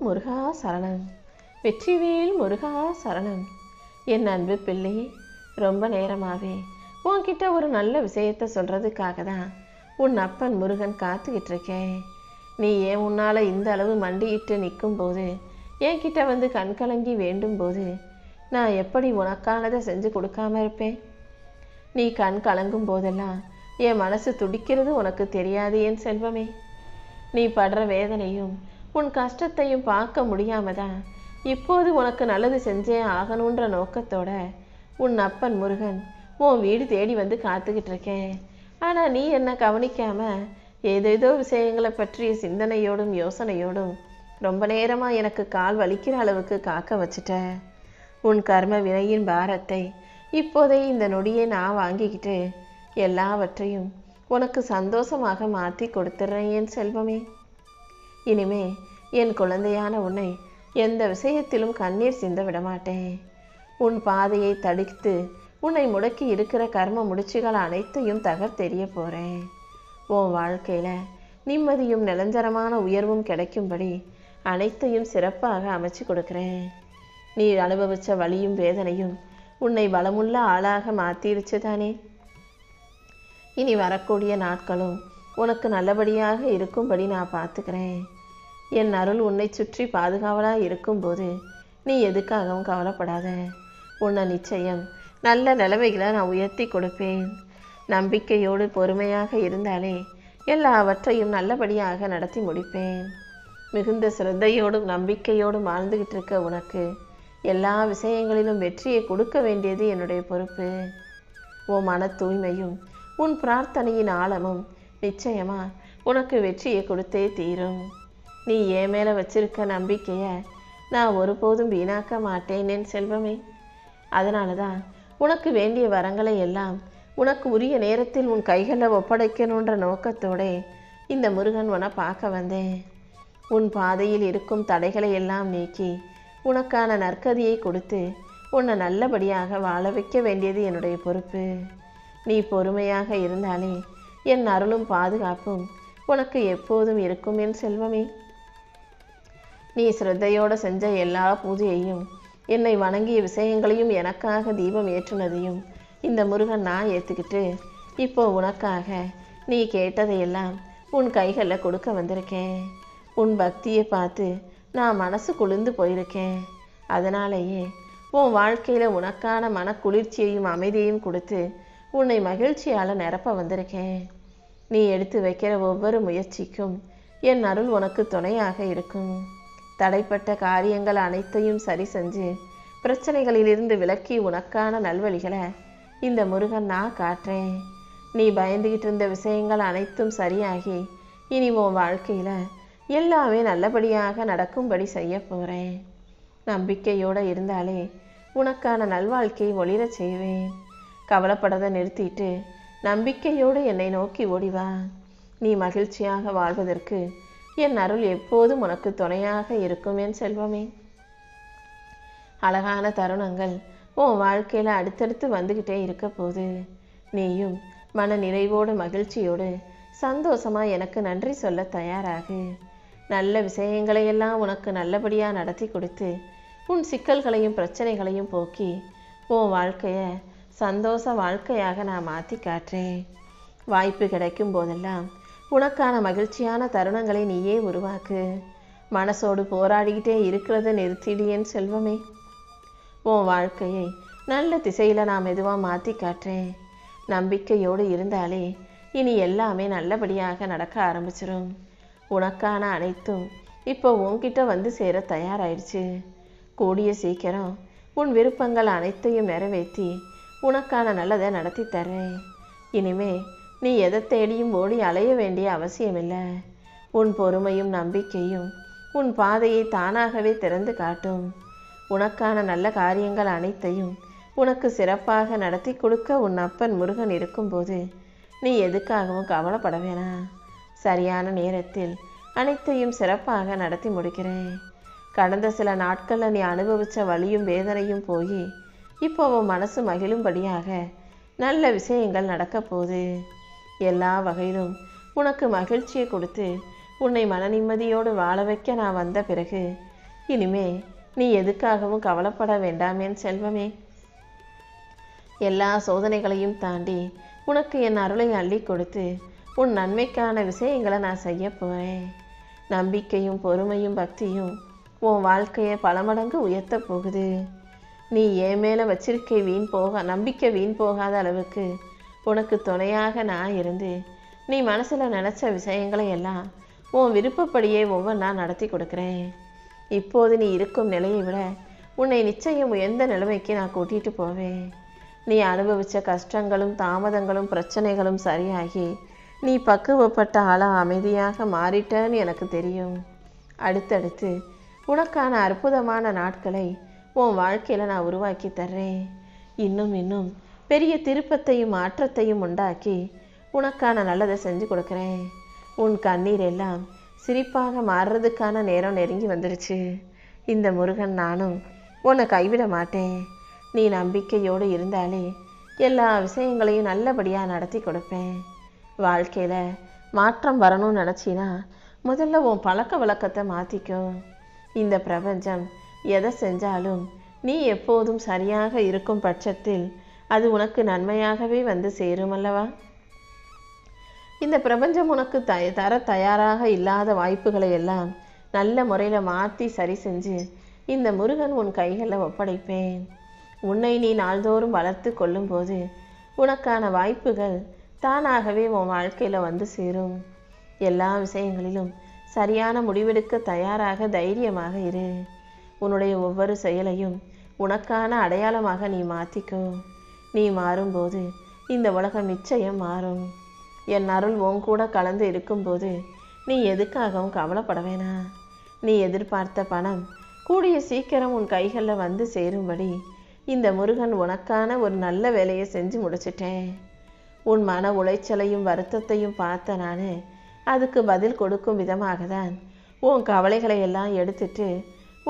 முருகா சரணம். வெற்றிவேல் முருகா சரணம். என் அன்பு பிள்ளை, ரொம்ப நேரமாவே உன்கிட்ட ஒரு நல்ல விஷயத்த சொல்கிறதுக்காக தான் உன் அப்பன் முருகன் காத்துக்கிட்டு இருக்கேன். நீ ஏன் உன்னால் இந்த அளவு மண்டியிட்டு நிற்கும்போது, என்கிட்ட வந்து கண்கலங்கி வேண்டும் போது நான் எப்படி உனக்கானதை செஞ்சு கொடுக்காம இருப்பேன்? நீ கண் கலங்கும் போதெல்லாம் என் மனசு துடிக்கிறது உனக்கு தெரியாது என் செல்வமே. நீ படுற வேதனையும் உன் கஷ்டத்தையும் பார்க்க முடியாமதான் இப்போது உனக்கு நல்லது செஞ்சே ஆகணுன்ற நோக்கத்தோட உன் அப்பன் முருகன் உன் வீடு தேடி வந்து காத்துக்கிட்டு இருக்கேன். ஆனால் நீ என்ன கவனிக்காம ஏதேதோ விஷயங்களை பற்றிய சிந்தனையோடும் யோசனையோடும் ரொம்ப நேரமாக எனக்கு கால் வலிக்கிற அளவுக்கு காக்க வச்சுட்ட. உன் கர்ம வினையின் பாரத்தை இப்போதே இந்த நொடியை நான் வாங்கிக்கிட்டு எல்லாவற்றையும் உனக்கு சந்தோஷமாக மாற்றி கொடுத்துட்றேன் என் செல்வமே. இனிமே என் குழந்தையான உன்னை எந்த விஷயத்திலும் கண்ணீர் சிந்த விடமாட்டேன். உன் பாதையை தடுத்து உன்னை முடக்கி இருக்கிற கர்ம முடிச்சுகள் அனைத்தையும் தகர்த்தெறிய போகிறேன். உன் வாழ்க்கையில் நிம்மதியும் நிரந்தரமான உயர்வும் கிடைக்கும்படி அனைத்தையும் சிறப்பாக அமைச்சு கொடுக்குறேன். நீ அனுபவித்த வலியும் வேதனையும் உன்னை பலமுள்ள ஆளாக மாற்றிருச்சு தானே. இனி வரக்கூடிய நாட்களும் உனக்கு நல்லபடியாக இருக்கும்படி நான் பார்த்துக்கிறேன். என் அருள் உன்னை சுற்றி பாதுகாவலாக இருக்கும்போது நீ எதுக்காகவும் கவலைப்படாத. உன்னை நிச்சயம் நல்ல நிலைமைகளை நான் உயர்த்தி கொடுப்பேன். நம்பிக்கையோடு பொறுமையாக இருந்தாலே எல்லாவற்றையும் நல்லபடியாக நடத்தி முடிப்பேன். மிகுந்த சிரத்தையோடும் நம்பிக்கையோடும் வாழ்ந்துகிட்டு இருக்க உனக்கு எல்லா விஷயங்களிலும் வெற்றியை கொடுக்க வேண்டியது என்னுடைய பொறுப்பு. உன் மன தூய்மையும் உன் பிரார்த்தனையின் ஆழமும் நிச்சயமா உனக்கு வெற்றியை கொடுத்தே தீரும். நீ என் மேலே வச்சிருக்க நம்பிக்கையை நான் ஒருபோதும் வீணாக்க மாட்டேன் என் செல்வமே. அதனால தான் உனக்கு வேண்டிய வரங்களை எல்லாம் உனக்கு உரிய நேரத்தில் உன் கைகளில் ஒப்படைக்கணுன்ற நோக்கத்தோட இந்த முருகன் உன்னை பார்க்க வந்தேன். உன் பாதையில் இருக்கும் தடைகளை எல்லாம் நீக்கி உனக்கான நற்கதியை கொடுத்து உன்னை நல்லபடியாக வாழ வைக்க வேண்டியது என்னுடைய பொறுப்பு. நீ பொறுமையாக இருந்தாலே என் அருளும் பாதுகாப்பும் உனக்கு எப்போதும் இருக்கும் என் செல்வமே. நீ சிரத்தையோடு செஞ்ச எல்லா பூஜையையும் என்னை வணங்கிய விஷயங்களையும் எனக்காக தீபம் ஏற்றுனதையும் இந்த முருகன் நான் ஏற்றுக்கிட்டு இப்போ உனக்காக நீ கேட்டதையெல்லாம் உன் கைகளில் கொடுக்க வந்திருக்கேன். உன் பக்தியை பார்த்து நான் மனசு குளிர்ந்து போயிருக்கேன். அதனாலேயே உன் வாழ்க்கையில் உனக்கான மனக்குளிர்ச்சியையும் அமைதியையும் கொடுத்து உன்னை மகிழ்ச்சியால் நிரப்ப வந்திருக்கேன். நீ எடுத்து வைக்கிற ஒவ்வொரு முயற்சிக்கும் என் அருள் உனக்கு துணையாக இருக்கும். தடைப்பட்ட காரியங்கள் அனைத்தையும் சரி செஞ்சு பிரச்சனைகளிலிருந்து விலக்கி உனக்கான நல்வழிகளை இந்த முருகன் நான் காட்டுறேன். நீ பயந்துகிட்டு இருந்த விஷயங்கள் அனைத்தும் சரியாகி இனி உன் வாழ்க்கையில் எல்லாமே நல்லபடியாக நடக்கும்படி செய்ய போகிறேன். நம்பிக்கையோடு இருந்தாலே உனக்கான நல்வாழ்க்கையை ஒளிரச் செய்வேன். கவலைப்படதை நிறுத்திட்டு நம்பிக்கையோடு என்னை நோக்கி ஓடிவா. நீ மகிழ்ச்சியாக வாழ்வதற்கு என் அருள் எப்போதும் உனக்கு துணையாக இருக்கும் என் செல்வமே. அழகான தருணங்கள் உன் வாழ்க்கையில் அடுத்தடுத்து வந்துக்கிட்டே இருக்க போது நீயும் மன நிறைவோடு மகிழ்ச்சியோடு சந்தோஷமாக எனக்கு நன்றி சொல்ல தயாராகு. நல்ல விஷயங்களையெல்லாம் உனக்கு நல்லபடியாக நடத்தி கொடுத்து உன் சிக்கல்களையும் பிரச்சனைகளையும் போக்கி உன் வாழ்க்கையை சந்தோஷ வாழ்க்கையாக நான் மாற்றி காட்டுறேன். வாய்ப்பு கிடைக்கும் போதெல்லாம் உனக்கான மகிழ்ச்சியான தருணங்களை நீயே உருவாக்கு. மனசோடு போராடிக்கிட்டே இருக்கிறத நிறுத்திடு என் செல்வமே. உன் வாழ்க்கையை நல்ல திசையில் நான் மெதுவாக மாற்றி காட்டுறேன். நம்பிக்கையோடு இருந்தாலே இனி எல்லாமே நல்லபடியாக நடக்க ஆரம்பிச்சிடும். உனக்கான அனைத்தும் இப்போ உன்கிட்ட வந்து சேர தயாராயிடுச்சு. கூடிய சீக்கிரம் உன் விருப்பங்கள் அனைத்தையும் நிறைவேற்றி உனக்கான நல்லதை நடத்தி தர்றேன். இனிமே நீ எதை தேடியும் ஓடி அலைய வேண்டிய அவசியமில்லை. உன் பொறுமையும் நம்பிக்கையும் உன் பாதையை தானாகவே திறந்து காட்டும். உனக்கான நல்ல காரியங்கள் அனைத்தையும் உனக்கு சிறப்பாக நடத்தி கொடுக்க உன் அப்பன் முருகன் இருக்கும்போது நீ எதுக்காகவும் கவலைப்பட வேணாம். சரியான நேரத்தில் அனைத்தையும் சிறப்பாக நடத்தி முடிக்கிறேன். கடந்த சில நாட்களில் நீ அனுபவித்த வலியும் வேதனையும் போய் இப்போ உன் மனசு மகிழும்படியாக நல்ல விஷயங்கள் நடக்க போகுது. எல்லா வகையிலும் உனக்கு மகிழ்ச்சியை கொடுத்து உன்னை மன நிம்மதியோடு வாழ வைக்க நான் வந்த பிறகு இனிமே நீ எதுக்காகவும் கவலைப்பட வேண்டாமேன் செல்வமே. எல்லா சோதனைகளையும் தாண்டி உனக்கு என் அருளை அள்ளி கொடுத்து உன் நன்மைக்கான விஷயங்களை நான் செய்ய போகிறேன். நம்பிக்கையும் பொறுமையும் பக்தியும் உன் வாழ்க்கையை பல மடங்கு உயர்த்த போகுது. நீ என் மேலே வச்சிருக்க நம்பிக்கை வீண் போகாத அளவுக்கு உனக்கு துணையாக நான் இருந்து நீ மனசில் நினச்ச விஷயங்களை எல்லாம் உன் விருப்பப்படியே ஒவ்வொன்றா நடத்தி கொடுக்குறேன். இப்போது நீ இருக்கும் நிலையை விட உன்னை நிச்சயம் உயர்ந்த நிலைமைக்கு நான் கூட்டிகிட்டு போவேன். நீ அனுபவித்த கஷ்டங்களும் தாமதங்களும் பிரச்சனைகளும் சரியாகி நீ பக்குவப்பட்ட ஆளாக அமைதியாக மாறிட்டேன்னு எனக்கு தெரியும். அடுத்தடுத்து உனக்கான அற்புதமான நாட்களை உன் வாழ்க்கையில் நான் உருவாக்கி தர்றேன். இன்னும் இன்னும் பெரிய திருப்பத்தையும் மாற்றத்தையும் உண்டாக்கி உனக்கான நல்லதை செஞ்சு கொடுக்குறேன். உன் கண்ணீர் எல்லாம் சிரிப்பாக மாறுறதுக்கான நேரம் நெருங்கி வந்துடுச்சு. இந்த முருகன் நானும் உன்னை கைவிட மாட்டேன். நீ நம்பிக்கையோடு இருந்தாலே எல்லா விஷயங்களையும் நல்லபடியாக நடத்தி கொடுப்பேன். வாழ்க்கையில் மாற்றம் வரணும்னு நினச்சினா முதல்ல உன் பழக்க வழக்கத்தை மாற்றிக்கோ. இந்த பிரபஞ்சம் எதை செஞ்சாலும் நீ எப்போதும் சரியாக இருக்கும் பட்சத்தில் அது உனக்கு நன்மையாகவே வந்து சேரும் அல்லவா? இந்த பிரபஞ்சம் உனக்கு தர தயாராக இல்லாத வாய்ப்புகளை எல்லாம் நல்ல முறையில் மாற்றி சரி செஞ்சு இந்த முருகன் உன் கைகளில் ஒப்படைப்பேன். உன்னை நீ நாள்தோறும் வளர்த்து கொள்ளும்போது உனக்கான வாய்ப்புகள் தானாகவே உன் வாழ்க்கையில் வந்து சேரும். எல்லா விஷயங்களிலும் சரியான முடிவெடுக்க தயாராக தைரியமாக இரு. உன்னுடைய ஒவ்வொரு செயலையும் உனக்கான அடையாளமாக நீ மாற்றிக்கோ. நீ மாறும்போது இந்த உலகம் நிச்சயம் மாறும். என் அருள் உன் கூட கலந்து இருக்கும்போது நீ எதுக்காகவும் கவலைப்பட வேணாம். நீ எதிர்பார்த்த பணம் கூடிய சீக்கிரம் உன் கைகளில் வந்து சேரும்படி இந்த முருகன் உனக்கான ஒரு நல்ல வேலையை செஞ்சு முடிச்சிட்டேன். உன் மன உளைச்சலையும் வருத்தத்தையும் பார்த்த நான் அதுக்கு பதில் கொடுக்கும் விதமாக தான் உன் கவலைகளை எல்லாம் எடுத்துட்டு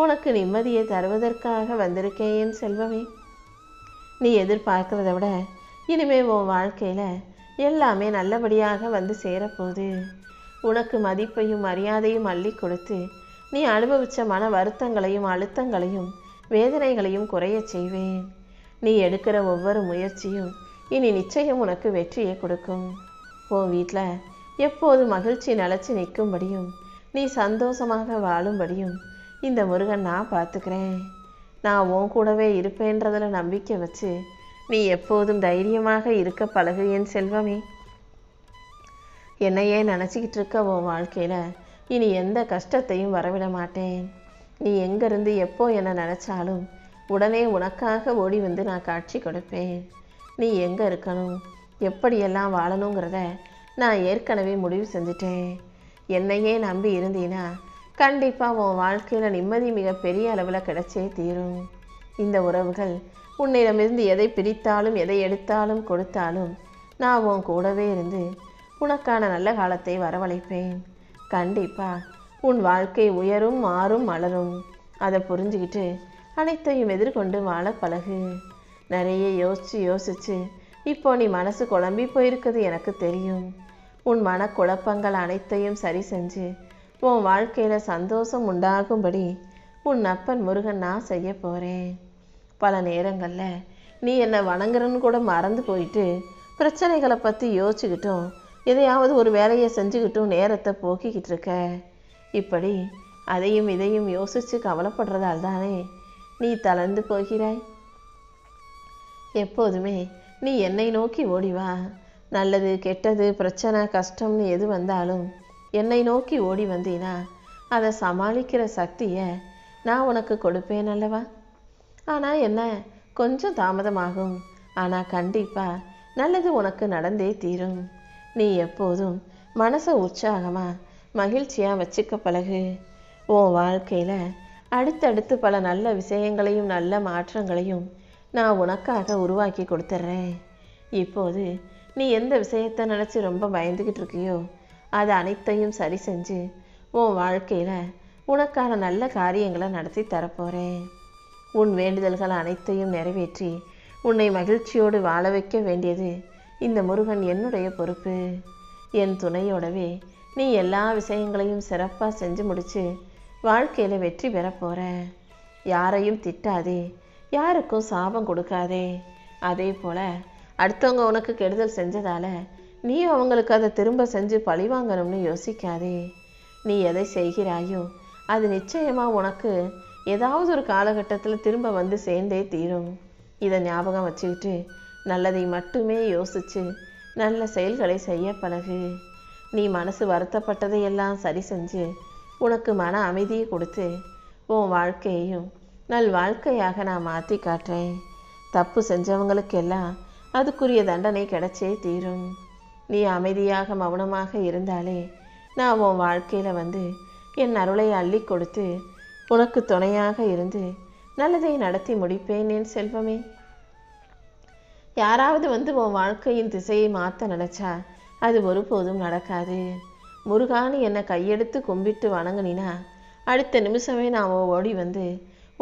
உனக்கு நிம்மதியை தருவதற்காக வந்திருக்கேன் என் செல்வமே. நீ எதிர்பார்க்கிறத விட இனிமே உன் வாழ்க்கையில் எல்லாமே நல்லபடியாக வந்து சேரப்போகுது. உனக்கு மதிப்பையும் மரியாதையும் அள்ளி கொடுத்து நீ அனுபவித்த மன வருத்தங்களையும் அழுத்தங்களையும் வேதனைகளையும் குறைய செய்வேன். நீ எடுக்கிற ஒவ்வொரு முயற்சியும் இனி நிச்சயம் உனக்கு வெற்றியை கொடுக்கும். உன் வீட்டில் எப்போது மகிழ்ச்சி நிலச்சி நிற்கும்படியும் நீ சந்தோஷமாக வாழும்படியும் இந்த முருகன் நான் பார்த்துக்கிறேன். நான் உன் கூடவே இருப்பேன்றதில் நம்பிக்கை வச்சு நீ எப்போதும் தைரியமாக இருக்க பழகு என் செல்வமே. என்னையே நினச்சிக்கிட்டு இருக்க உன் வாழ்க்கையில் இனி எந்த கஷ்டத்தையும் வரவிட மாட்டேன். நீ எங்கேருந்து எப்போ என்னை நினச்சாலும் உடனே உனக்காக ஓடி வந்து நான் காட்சி கொடுப்பேன். நீ எங்கே இருக்கணும், எப்படியெல்லாம் வாழணுங்கிறத நான் ஏற்கனவே முடிவு செஞ்சிட்டேன். என்னையே நம்பி இருந்தீன்னா கண்டிப்பாக உன் வாழ்க்கையில் நிம்மதி மிக பெரிய அளவில் கிடைச்சே தீரும். இந்த உறவுகள் உன்னிடமிருந்து எதை பிரித்தாலும் எதை எடுத்தாலும் கொடுத்தாலும் நான் உன் கூடவே இருந்து உனக்கான நல்ல காலத்தை வரவழைப்பேன். கண்டிப்பாக உன் வாழ்க்கை உயரும் மாறும் மலரும். அதை புரிஞ்சுக்கிட்டு அனைத்தையும் எதிர்கொண்டு வாழ பழகு. நிறைய யோசித்து இப்போ நீ மனசு குழம்பி போயிருக்குது எனக்கு தெரியும். உன் மனக்குழப்பங்கள் அனைத்தையும் சரி செஞ்சு உன் வாழ்க்கையில் சந்தோஷம் உண்டாகும்படி உன் அப்பன் முருகன் நான் செய்ய போகிறேன். பல நேரங்களில் நீ என்னை வணங்குறன்னு கூட மறந்து போயிட்டு பிரச்சனைகளை பற்றி யோசிச்சுக்கிட்டும் எதையாவது ஒரு வேலையை செஞ்சுக்கிட்டும் நேரத்தை போக்கிக்கிட்டு இருக்க. இப்படி அதையும் இதையும் யோசித்து கவலைப்படுறதால் தானே நீ தளர்ந்து போகிறாய். எப்போதுமே நீ என்னை நோக்கி ஓடிவா. நல்லது கெட்டது பிரச்சனை கஷ்டம்னு எது வந்தாலும் என்னை நோக்கி ஓடி வந்தீனா அதை சமாளிக்கிற சக்தியை நான் உனக்கு கொடுப்பேன் அல்லவா? ஆனால் என்ன கொஞ்சம் தாமதமாகும். ஆனால் கண்டிப்பாக நல்லது உனக்கு நடந்தே தீரும். நீ எப்போதும் மனசை உற்சாகமாக மகிழ்ச்சியாக வச்சுக்க பழகு. உன் வாழ்க்கையில் அடுத்தடுத்து பல நல்ல விஷயங்களையும் நல்ல மாற்றங்களையும் நான் உனக்காக உருவாக்கி கொடுத்துட்றேன். இப்போது நீ எந்த விஷயத்தை நினச்சி ரொம்ப பயந்துக்கிட்டு இருக்கியோ அது அனைத்தையும் சரி செஞ்சு உன் வாழ்க்கையில் உனக்கான நல்ல காரியங்களை நடத்தி தரப்போகிறேன். உன் வேண்டுதல்கள் அனைத்தையும் நிறைவேற்றி உன்னை மகிழ்ச்சியோடு வாழ வைக்க வேண்டியது இந்த முருகன் என்னுடைய பொறுப்பு. என் துணையோடவே நீ எல்லா விஷயங்களையும் சிறப்பாக செஞ்சு முடித்து வாழ்க்கையில் வெற்றி பெற போகிற. யாரையும் திட்டாதே, யாருக்கும் சாபம் கொடுக்காதே. அதே போல் அடுத்தவங்க உனக்கு கெடுதல் செஞ்சதால நீ அவங்களுக்கு அதை திரும்ப செஞ்சு பழிவாங்கணும்னு யோசிக்காதே. நீ எதை செய்கிறாயோ அது நிச்சயமாக உனக்கு ஏதாவது ஒரு காலகட்டத்தில் திரும்ப வந்து சேர்ந்தே தீரும். இதை ஞாபகம் வச்சுக்கிட்டு நல்லதை மட்டுமே யோசித்து நல்ல செயல்களை செய்ய பழகு. நீ மனசு வருத்தப்பட்டதையெல்லாம் சரி செஞ்சு உனக்கு மன அமைதியை கொடுத்து உன் வாழ்க்கையையும் நல் வாழ்க்கையாக நான் மாற்றி காட்டுறேன். தப்பு செஞ்சவங்களுக்கெல்லாம் அதுக்குரிய தண்டனை கிடைச்சே தீரும். நீ அமைதியாக மௌனமாக இருந்தாலே நான் உன் வாழ்க்கையில் வந்து என் அருளை அள்ளி கொடுத்து உனக்கு துணையாக இருந்து நல்லதை நடத்தி முடிப்பேன் என் செல்வமே. யாராவது வந்து உன் வாழ்க்கையின் திசையை மாற்ற நினச்சா அது ஒருபோதும் நடக்காது. முருகான்னு என்னை கையெடுத்து கும்பிட்டு வணங்குனினா அடுத்த நிமிஷமே நான் ஓடி வந்து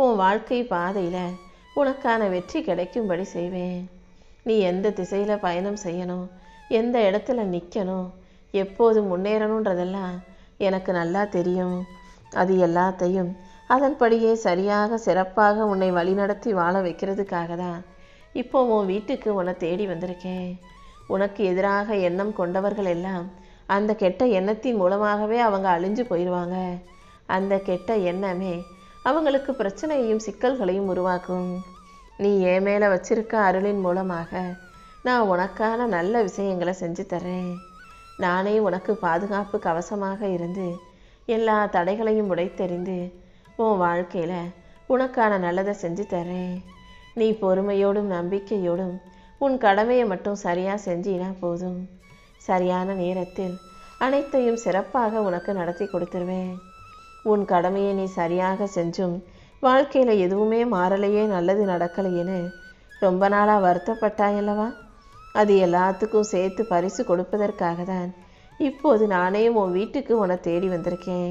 உன் வாழ்க்கை பாதையில் உனக்கான வெற்றி கிடைக்கும்படி செய்வேன். நீ எந்த திசையில் பயணம் செய்யணும், எந்த இடத்துல நிற்கணும், எப்போது முன்னேறணுன்றதெல்லாம் எனக்கு நல்லா தெரியும். அது எல்லாத்தையும் அதன்படியே சரியாக சிறப்பாக உன்னை வழிநடத்தி வாழ வைக்கிறதுக்காக தான் இப்போ உன் வீட்டுக்கு உன்னை தேடி வந்திருக்கேன். உனக்கு எதிராக எண்ணம் கொண்டவர்கள் எல்லாம் அந்த கெட்ட எண்ணத்தின் மூலமாகவே அவங்க அழிஞ்சு போயிடுவாங்க. அந்த கெட்ட எண்ணமே அவங்களுக்கு பிரச்சனையையும் சிக்கல்களையும் உருவாக்கும். நீ என் மேலே வச்சிருக்க அருளின் மூலமாக நான் உனக்கான நல்ல விஷயங்களை செஞ்சு தர்றேன். நானே உனக்கு பாதுகாப்பு கவசமாக இருந்து எல்லா தடைகளையும் உடைத்தெறிந்து உன் வாழ்க்கையில் உனக்கான நல்லதை செஞ்சு தர்றேன். நீ பொறுமையோடும் நம்பிக்கையோடும் உன் கடமையை மட்டும் சரியாக செஞ்சினா போதும். சரியான நேரத்தில் அனைத்தையும் சிறப்பாக உனக்கு நடத்தி கொடுத்துருவேன். உன் கடமையை நீ சரியாக செஞ்சும் வாழ்க்கையில் எதுவுமே மாறலையே, நல்லது நடக்கலையேன்னு ரொம்ப நாளாக வருத்தப்பட்டாயல்லவா? அது எல்லாத்துக்கும் சேர்த்து பரிசு கொடுப்பதற்காக தான் இப்போது நானே உன் வீட்டுக்கு உன்னை தேடி வந்திருக்கேன்.